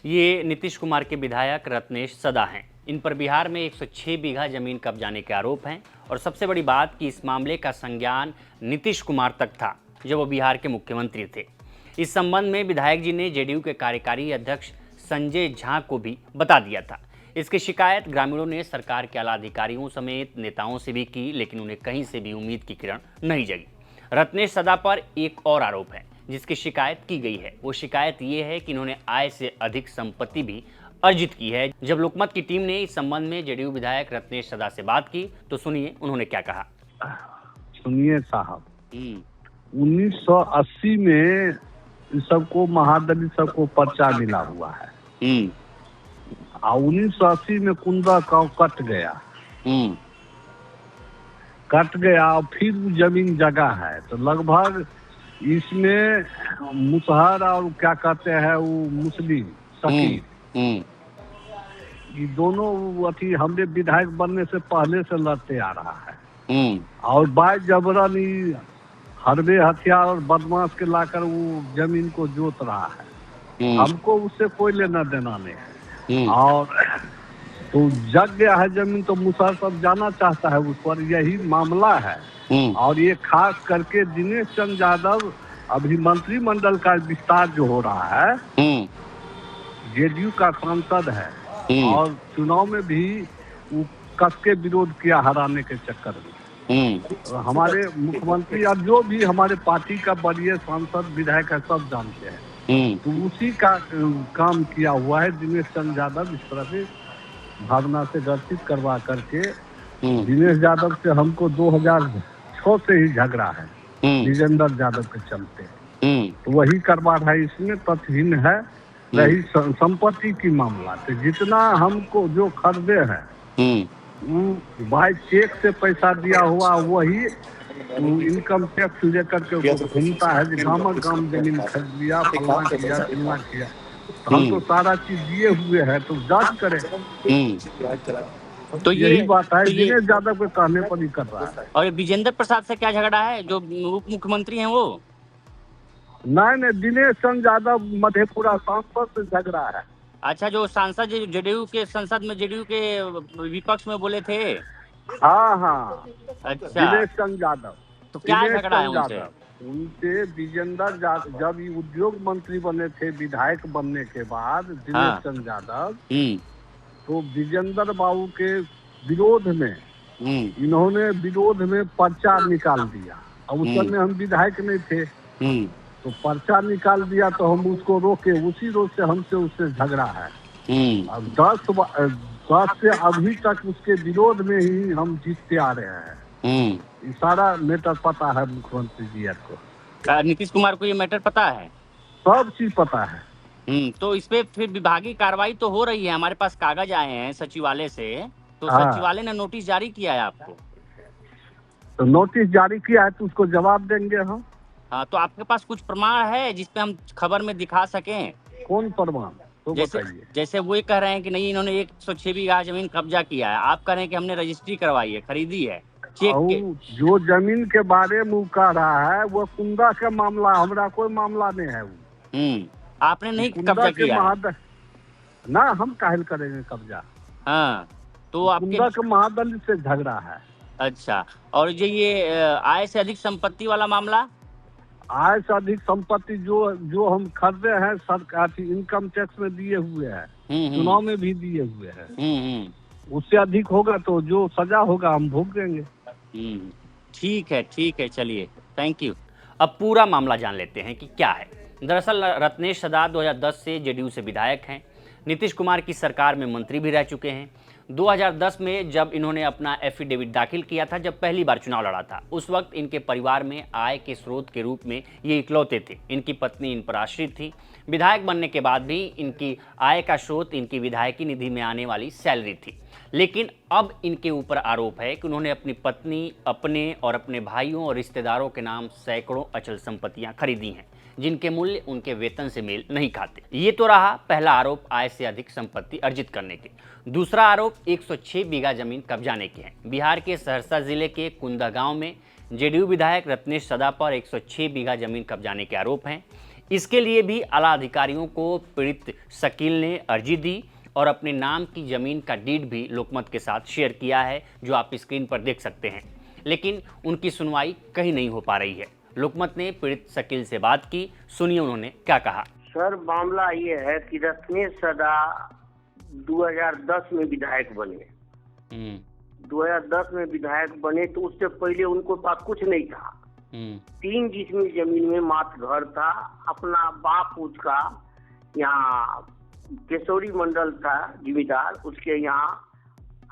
ये नीतीश कुमार के विधायक रत्नेश सदा हैं। इन पर बिहार में 106 बीघा जमीन कब्जाने के आरोप हैं और सबसे बड़ी बात कि इस मामले का संज्ञान नीतीश कुमार तक था जब वो बिहार के मुख्यमंत्री थे। इस संबंध में विधायक जी ने जेडीयू के कार्यकारी अध्यक्ष संजय झा को भी बता दिया था। इसकी शिकायत ग्रामीणों ने सरकार के आला अधिकारियों समेत नेताओं से भी की, लेकिन उन्हें कहीं से भी उम्मीद की किरण नहीं जगी। रत्नेश सदा पर एक और आरोप है जिसकी शिकायत की गई है। वो शिकायत ये है कि इन्होंने आय से अधिक संपत्ति भी अर्जित की है। जब लोकमत की टीम ने इस संबंध में जेडीयू विधायक रत्नेश सदा से बात की तो सुनिए उन्होंने क्या कहा। सुनिए साहब, 1980 में सबको महादलित सबको पर्चा मिला हुआ है और 1980 में कुंदा गांव कट गया और फिर वो जमीन जगह है तो लगभग इसमें मुसहर और क्या कहते हैं वो मुस्लिम शकीर ये दोनों अथी हमने विधायक बनने से पहले से लड़ते आ रहा है और बाय जबरन हरबे हथियार और बदमाश के लाकर वो जमीन को जोत रहा है। हमको उससे कोई लेना देना नहीं है और तो जग गया है जमीन तो मुसहर सब जाना चाहता है उस पर, यही मामला है। और ये खास करके दिनेश चंद्र यादव अभी मंत्रिमंडल का विस्तार जो हो रहा है, जेडीयू का सांसद है और चुनाव में भी वो कस के विरोध किया हराने के चक्कर में। हमारे मुख्यमंत्री और जो भी हमारे पार्टी का वरीय सांसद विधायक है सब जानते हैं, तो उसी का काम किया हुआ है। दिनेश चंद्र यादव इस तरह से भावना से ग्रसित करवा करके दिनेश यादव से हमको 2006 से ही झगड़ा है विजेंद्र यादव के चलते, तो वही करवा रहा है। इसमें तथ्यहीन है, रही संपत्ति की मामला तो जितना हमको जो खरीदे हैं भाई चेक से पैसा दिया हुआ वही इनकम टैक्स लेकर के घूमता है कि गाँव जमीन खरीद लिया, फलना किया चिलना किया। हम तो सारा चीज दिए हुए हैं तो जांच करें। तो यही बात है, दिनेश यादव के कहने पर ही कर रहा है। और विजेंद्र प्रसाद से क्या झगड़ा है जो उप मुख्यमंत्री हैं वो? नहीं, दिनेश चंद्र यादव मधेपुरा सांसद से झगड़ा है। अच्छा, जो सांसद जेडीयू के संसद में जेडीयू के विपक्ष में बोले थे। हाँ अच्छा, दिनेश चंद्र यादव। तो क्या झगड़ा है उनसे? उनसे विजेंद्र जब ये उद्योग मंत्री बने थे विधायक बनने के बाद दिनेश चंद्र यादव, तो विजेंद्र बाबू के विरोध में इन्होंने पर्चा निकाल दिया और उस समय हम विधायक नहीं थे तो पर्चा निकाल दिया तो हम उसको रोके, उसी रोज से हमसे उससे झगड़ा है। अब 10 से अभी तक उसके विरोध में ही हम जीतते आ रहे हैं। सारा मैटर पता है मुख्यमंत्री जी को। नीतीश कुमार को ये मैटर पता है? सब चीज पता है। तो इस पे फिर विभागीय कार्रवाई तो हो रही है। हमारे पास कागज आए हैं सचिवालय से, तो सचिवालय ने नोटिस जारी किया है आपको? तो नोटिस जारी किया है तो उसको जवाब देंगे हम। हाँ, तो आपके पास कुछ प्रमाण है जिसपे हम खबर में दिखा सकें? कौन प्रमाण? तो जैसे वो कह रहे हैं कि नहीं इन्होंने 106 बीघा जमीन कब्जा किया है, आप कह रहे हैं कि हमने रजिस्ट्री करवाई है, खरीदी है चेक के। जो जमीन के बारे में वो कह रहा है वो कुंदा का मामला, हमारा कोई मामला नहीं है वो। आपने नहीं कब्जा किया ना, हम काहे करेंगे कब्जा। हाँ, तो आपके महादलित से झगड़ा है। अच्छा, और ये आय से अधिक संपत्ति वाला मामला? आय से अधिक संपत्ति जो हम खरीदे हैं सरकार इनकम टैक्स में दिए हुए हैं, चुनाव में भी दिए हुए हैं, उससे अधिक होगा तो जो सजा होगा हम भोगेंगे। ठीक है, चलिए, थैंक यू। अब पूरा मामला जान लेते हैं कि क्या है। दरअसल रत्नेश सदा 2010 से जेडीयू से विधायक हैं, नीतीश कुमार की सरकार में मंत्री भी रह चुके हैं। 2010 में जब इन्होंने अपना एफिडेविट दाखिल किया था, जब पहली बार चुनाव लड़ा था, उस वक्त इनके परिवार में आय के स्रोत के रूप में ये इकलौते थे। इनकी पत्नी इन पर आश्रित थी। विधायक बनने के बाद भी इनकी आय का स्रोत इनकी विधायकी निधि में आने वाली सैलरी थी। लेकिन अब इनके ऊपर आरोप है कि उन्होंने अपनी पत्नी, अपने और अपने भाइयों और रिश्तेदारों के नाम सैकड़ों अचल संपत्तियां खरीदी हैं जिनके मूल्य उनके वेतन से मेल नहीं खाते। ये तो रहा पहला आरोप आय से अधिक संपत्ति अर्जित करने के। दूसरा आरोप 106 बीघा जमीन कब्जाने के हैं। बिहार के सहरसा जिले के कुंदा गांव में जेडीयू विधायक रत्नेश सदा पर 106 बीघा जमीन कब्जाने के आरोप हैं। इसके लिए भी आला अधिकारियों को पीड़ित शकील ने अर्जी दी और अपने नाम की जमीन का डीड भी लोकमत के साथ शेयर किया है, जो आप स्क्रीन पर देख सकते हैं। लेकिन उनकी सुनवाई कहीं नहीं हो पा रही है। लोकमत ने पीड़ित शकील से बात की, सुनिए उन्होंने क्या कहा। सर, मामला ये है कि रत्नेश सदा 2010 में विधायक बने। 2010 में विधायक बने तो उससे पहले उनको पास कुछ नहीं था। 3 जिस्मी जमीन में मात्र घर था। अपना बाप उसका यहाँ केशोरी मंडल था जिम्मेदार, उसके यहाँ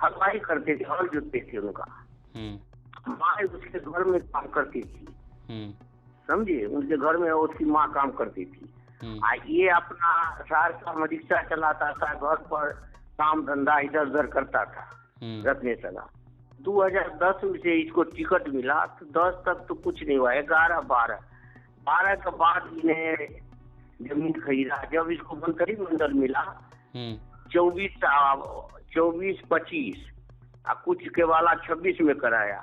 हलवाई करते थे, हल जोतते थे उनका। माँ उसके घर में काम करती थी, समझे, उनके घर में उसकी माँ काम करती थी। ये अपना सहरसा में रिक्शा चलाता था, घर पर काम धंधा इधर उधर करता था रत्नेश सदा। 2010 में से इसको टिकट मिला तो 10 तक तो कुछ नहीं हुआ। 11, 12 के बाद इन्हें जमीन खरीदा। जब इसको मंत्री मंडल मिला 24, 25 कुछ के वाला 26 में कराया।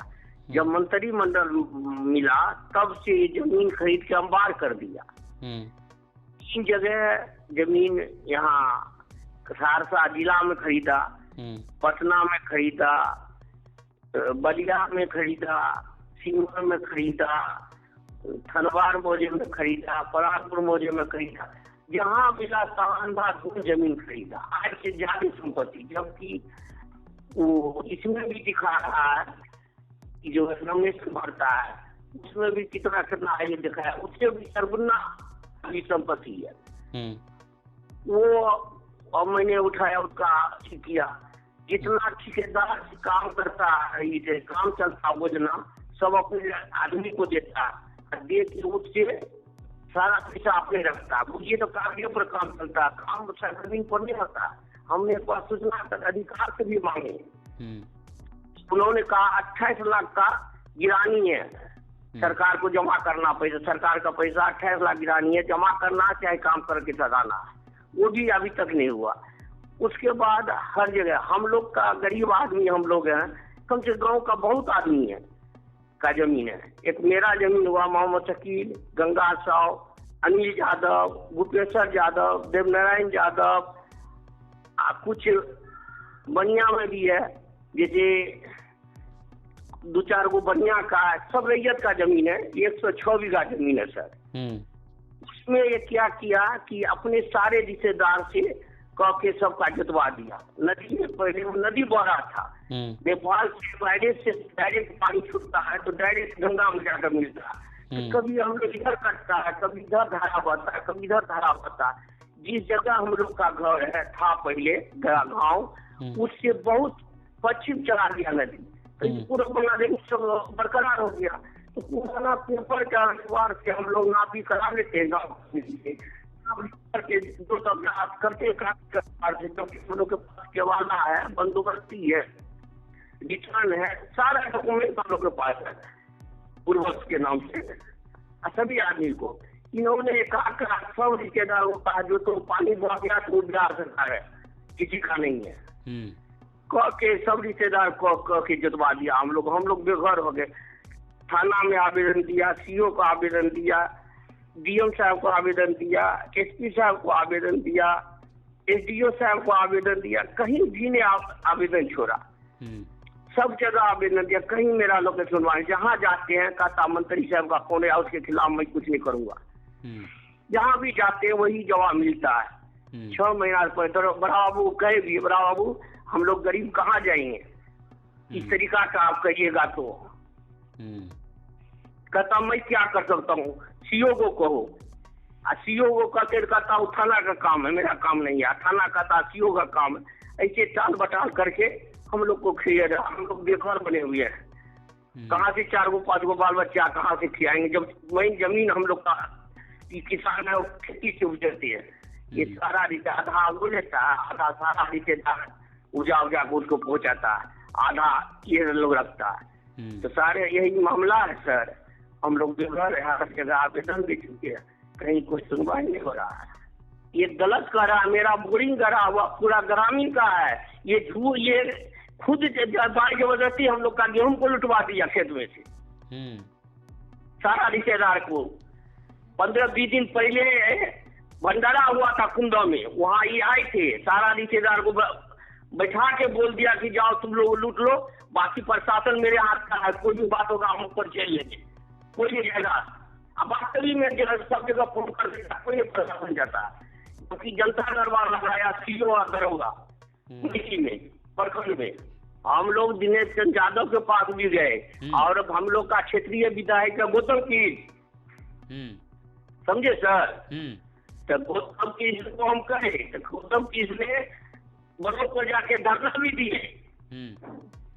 जब मंत्री मंडल मिला तब से ये जमीन खरीद के अंबार कर दिया। 3 जगह जमीन यहाँ सहरसा जिला में खरीदा, पटना में खरीदा, बलिया में खरीदा, सिंगर में खरीदा, धनबाद मौजे में खरीदा, परागपुर मौजे में खरीदा। जहाँ मिला सामान भाग जमीन खरीदा। आज से ज्यादा संपत्ति, जबकि वो इसमें भी दिखा रहा है कि जो रमेश भरता है उसमें भी कितना कितना आगे दिखाया, उससे भी सरगुना की संपत्ति है। वो और मैंने उठाया, उसका किया। जितना ठेकेदार काम करता है, ये काम चलता योजना सब अपने आदमी को देता है, दे के उससे सारा पैसा अपने रखता। मुझे तो कागजों पर काम चलता, काम जमीन पर नहीं होता। हमने सूचना तक अधिकार से भी मांगे। उन्होंने कहा 28 लाख का गिरानी है, सरकार को जमा करना पैसा। सरकार का पैसा 28 लाख गिरानी है, जमा करना चाहे काम करके सदाना है। वो भी अभी तक नहीं हुआ। उसके बाद हर जगह हम लोग का गरीब आदमी, हम लोग हैं, कम से गांव का बहुत आदमी है का जमीन है। एक मेरा जमीन हुआ, मोहम्मद शकील, गंगा साव, अनिल यादव, भूपेश्वर यादव, देवनारायण यादव, कुछ बनिया में भी है, जैसे 2-4 गो बनिया का, सब रैयत का जमीन है। 106 बीघा जमीन है सर। उसमें ये क्या किया कि अपने सारे रिश्तेदार से कह के सबका जुतवा दिया। नदी में पहले वो नदी बह रहा था, नेपाल से डायरेक्ट पानी छूटता है तो डायरेक्ट गंगा में जाकर मिलता है। तो कभी हम लोग इधर कटता है, कभी इधर धारा बहता है, कभी इधर धारा बहता है। जिस जगह हम लोग का घर है था पहले गाँव, उससे बहुत पश्चिम चला गया नदी, तो पूरा बांग्लादेश सब बरकरार हो गया। तो पुराना पेपर के अखबार से हम लोग नापी करा लेते हैं गाँव करके, जो सब करते हम लोग के पास केवाला है, बंदोबस्ती है, रिटर्न है, सारा डॉक्यूमेंट हम लोग के पास है पूर्वज के नाम से सभी आदमी को। इन्होंने कहा सब रिश्तेदारों का जो तो पानी बह गया तो उद्धार सरकार है, किसी का नहीं है कह के सब रिश्तेदार कह के जुतवा दिया। हम लोग बेघर हो गए। थाना में आवेदन दिया, सीओ को आवेदन दिया, डीएम साहब को आवेदन दिया, एसपी साहब को आवेदन दिया, एसडीओ साहब को आवेदन दिया, कहीं भी ने आवेदन छोड़ा। सब जगह आवेदन दिया, कहीं मेरा लोग सुनवाई। जहाँ जाते हैं कहता मंत्री साहब का फोन है, उसके खिलाफ मैं कुछ नहीं करूंगा। जहाँ भी जाते हैं वही जवाब मिलता है। 6 महीना पर बड़ा बाबू कहे भी, बड़ा बाबू हम लोग गरीब कहाँ जाएंगे, इस तरीका का आप कहिएगा तो। कहता मैं क्या कर सकता हूँ, सीओ को कहो। सीओ को कहता हूँ थाना का काम है, मेरा काम नहीं है। थाना कहता सीओ का काम है। ऐसे टाल बटाल करके हम लोग को खिए, हम लोग बेघर बने हुए हैं। कहाँ से 4 गो 5 गो बाल बच्चा कहाँ से खिलाएंगे, जब वही जमीन हम लोग का किसान है, खेती से उपजते हैं। ये सारा रिश्ता आधा वो लेता है, आधा सारा रिश्तेदार उजा को उसको पहुंचाता है, आधा ये लोग रखता है। तो सारे यही मामला है सर। हम लोग बेघर है, हर जगह आवेदन दे चुके हैं, कहीं कोई सुनवाई नहीं हो रहा है। ये गलत कर रहा है, मेरा बोरिंग करा हुआ पूरा ग्रामीण का है। ये खुद बाई जबरदस्ती हम लोग का गेहूं को लुटवा दिया खेत में से, सारा रिश्तेदार को। 15-20 दिन पहले भंडारा हुआ था कुंदा में, वहाँ ये आए थे, सारा रिश्तेदार को बैठा के बोल दिया कि जाओ तुम लोग लूट लो, बाकी प्रशासन मेरे हाथ का है, कोई भी बात होगा हम ऊपर चल लेंगे, कोई नहीं जाएगा। अब वास्तविक में सब जगह फोन कर देगा, कोई नहीं प्रशासन जाता, क्योंकि जनता दरबार लगाया सीओ और दरोगा में प्रखंड में। हम लोग दिनेश चंद्र यादव के पास भी गए, और अब हम लोग का क्षेत्रीय विधायक है गौतम की, समझे सर, तो गौतम की को हम कहे तो गौतम की ने बड़ों को जाके धरना भी दिए।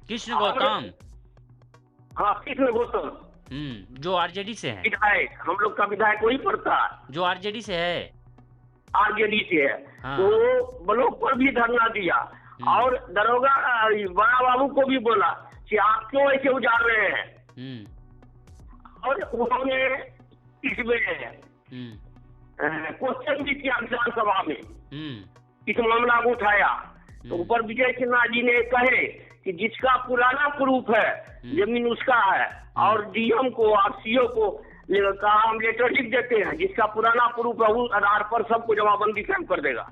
कृष्ण गौतम, हाँ कृष्ण गौतम, जो आरजेडी से है, विधायक, हम लोग का विधायक वही पड़ता है, जो आरजेडी से है, आरजेडी से है। हाँ। तो ब्लॉक पर भी धरना दिया, और दरोगा बड़ा बाबू को भी बोला कि आप क्यों ऐसे उजाड़ रहे हैं, और उन्होंने इसमें क्वेश्चन भी किया विधानसभा में, इस मामला को उठाया। तो ऊपर विजय सिन्हा जी ने कहे कि जिसका पुराना प्रूफ है जमीन उसका है, और डीएम को आरसीओ को कहा हम लेटर लिख देते हैं, जिसका पुराना प्रूफ है उस आधार पर सबको जमाबंदी कायम कर देगा।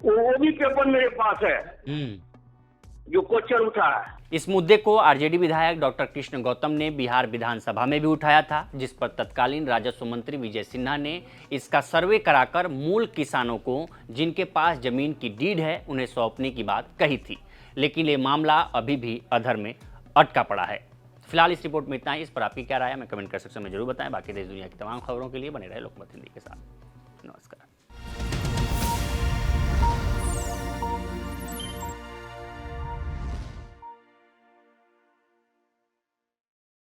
वो भी पेपर मेरे पास है जो क्वेश्चन उठा है। इस मुद्दे को आरजेडी विधायक डॉक्टर कृष्ण गौतम ने बिहार विधानसभा में भी उठाया था, जिस पर तत्कालीन राजस्व मंत्री विजय सिन्हा ने इसका सर्वे कराकर मूल किसानों को जिनके पास जमीन की डीड है उन्हें सौंपने की बात कही थी, लेकिन ये मामला अभी भी अधर में अटका पड़ा है। फिलहाल इस रिपोर्ट में इतना ही। इस पर आपकी क्या राय है, मैं कमेंट कर सेक्शन में जरूर बताएं। बाकी देश दुनिया की तमाम खबरों के लिए बने रहे लोकमत हिंदी के साथ।